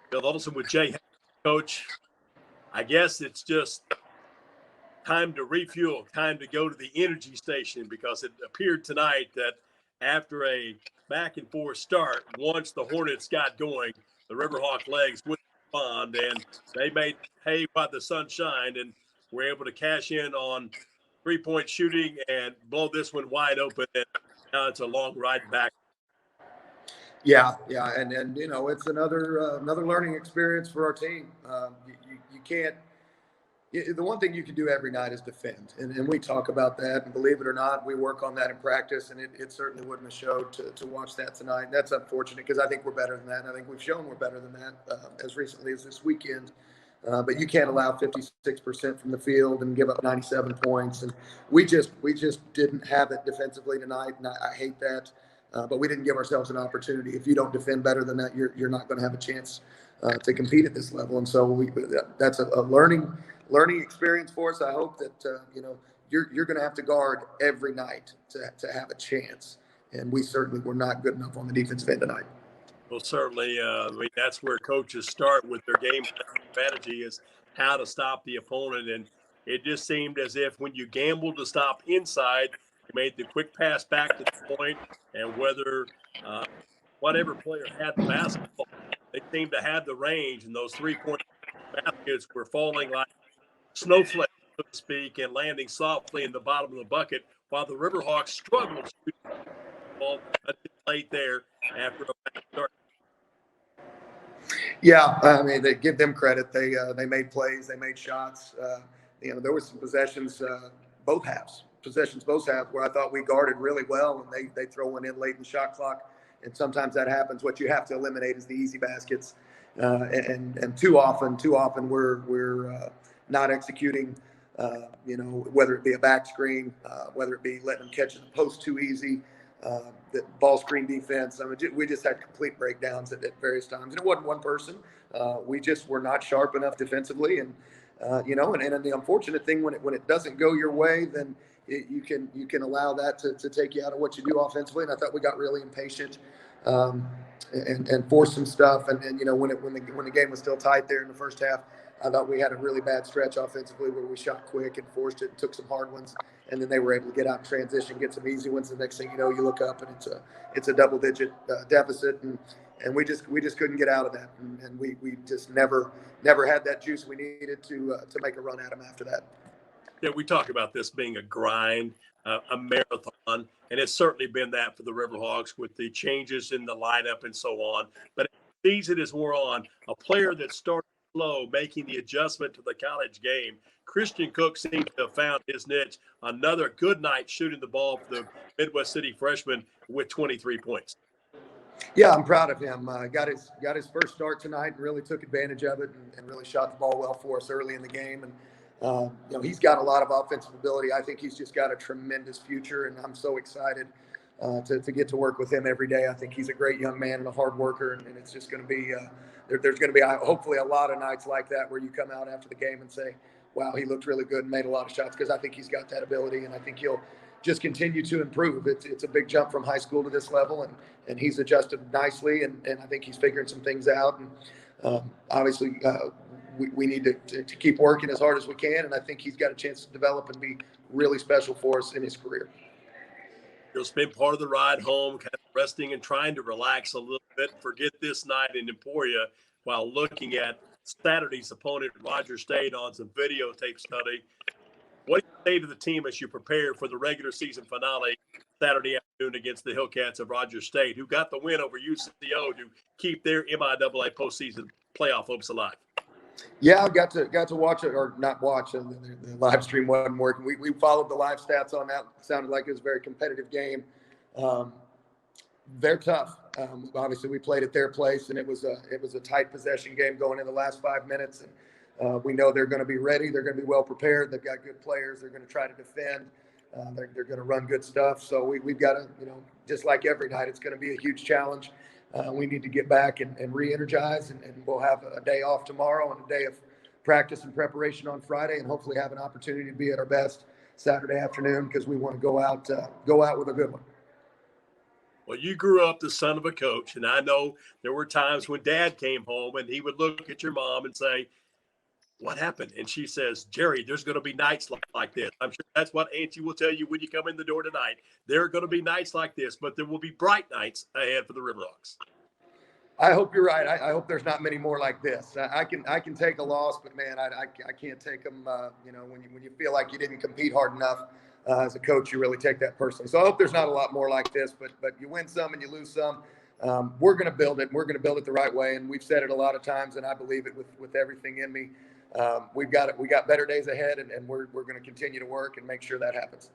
Bill Olson with Jay. Coach, I guess it's just time to refuel, time to go to the energy station, because it appeared tonight that after a back and forth start, once the Hornets got going, the Riverhawk legs wouldn't respond, and they made hay while the sun shined and were able to cash in on 3-point shooting and blow this one wide open. And now it's a long ride back. Yeah, and it's another learning experience for our team. You can't. The one thing you can do every night is defend, and we talk about that. And believe it or not, we work on that in practice, and it certainly wouldn't have showed to watch that tonight. And that's unfortunate because I think we're better than that, and I think we've shown we're better than that as recently as this weekend. But you can't allow 56% from the field and give up 97 points, and we just didn't have it defensively tonight, and I hate that. But we didn't give ourselves an opportunity. If you don't defend better than that, you're not going to have a chance to compete at this level. And so that's a learning experience for us. I hope that you're going to have to guard every night to have a chance. And we certainly were not good enough on the defensive end tonight. Well, certainly, that's where coaches start with their game strategy, is how to stop the opponent. And it just seemed as if when you gambled to stop inside, you made the quick pass back to the point, and whatever player had the basketball, they seemed to have the range, and those 3-point baskets were falling like snowflakes, so to speak, and landing softly in the bottom of the bucket, while the Riverhawks struggled to shoot the ball until late there after a bad start. Yeah, I mean, they give them credit. They made plays, they made shots. There were some possessions, both halves where I thought we guarded really well, and they throw one in late in the shot clock, and sometimes that happens. What you have to eliminate is the easy baskets, and too often we're not executing. Whether it be a back screen, whether it be letting them catch the post too easy. The ball screen defense. I mean, we just had complete breakdowns at various times, and it wasn't one person. We just were not sharp enough defensively, and and the unfortunate thing when it doesn't go your way, then you can allow that to take you out of what you do offensively. And I thought we got really impatient and forced some stuff. And when the game was still tight there in the first half, I thought we had a really bad stretch offensively where we shot quick and forced it, took some hard ones, and then they were able to get out in transition, get some easy ones. The next thing you know, you look up and it's a double-digit deficit, and we just couldn't get out of that, and we just never had that juice we needed to make a run at them after that. Yeah, we talk about this being a grind, a marathon, and it's certainly been that for the Riverhawks with the changes in the lineup and so on. But as the season is wore on, a player that started slow, making the adjustment to the college game, Christian Cook seems to have found his niche. Another good night shooting the ball for the Midwest City freshman with 23 points. Yeah, I'm proud of him. Got his first start tonight and really took advantage of it and really shot the ball well for us early in the game. And he's got a lot of offensive ability. I think he's just got a tremendous future, and I'm so excited to get to work with him every day. I think he's a great young man and a hard worker, and it's just going to be there's going to be hopefully a lot of nights like that where you come out after the game and say, wow, he looked really good and made a lot of shots, because I think he's got that ability, and I think he'll just continue to improve. It's a big jump from high school to this level, and he's adjusted nicely, and I think he's figuring some things out. And obviously, we need to keep working as hard as we can, and I think he's got a chance to develop and be really special for us in his career. He'll spend part of the ride home kind of resting and trying to relax a little bit, forget this night in Emporia, while looking at Saturday's opponent, Rogers State, on some videotape study. What do you say to the team as you prepare for the regular season finale Saturday afternoon against the Hillcats of Rogers State, who got the win over UCO to keep their MIAA postseason playoff hopes alive? Yeah, I got to watch it, or not watch. The live stream wasn't working. We followed the live stats on that. It sounded like it was a very competitive game. They're tough. Obviously, we played at their place, and it was a tight possession game going in the last 5 minutes. And we know they're going to be ready. They're going to be well prepared. They've got good players. They're going to try to defend. They're going to run good stuff. So we've got to, just like every night, it's going to be a huge challenge. We need to get back and re-energize, and we'll have a day off tomorrow and a day of practice and preparation on Friday, and hopefully have an opportunity to be at our best Saturday afternoon, because we want to go out with a good one. Well, you grew up the son of a coach, and I know there were times when Dad came home and he would look at your mom and say, "What happened?" And she says, "Jerry, there's going to be nights like this." I'm sure that's what Auntie will tell you when you come in the door tonight. There are going to be nights like this, but there will be bright nights ahead for the Riverhawks. I hope you're right. I hope there's not many more like this. I can take a loss, but man, I can't take them. When you feel like you didn't compete hard enough as a coach, you really take that personally. So I hope there's not a lot more like this. But you win some and you lose some. We're going to build it. We're going to build it the right way, and we've said it a lot of times, and I believe it with everything in me. We got better days ahead, and we're going to continue to work and make sure that happens.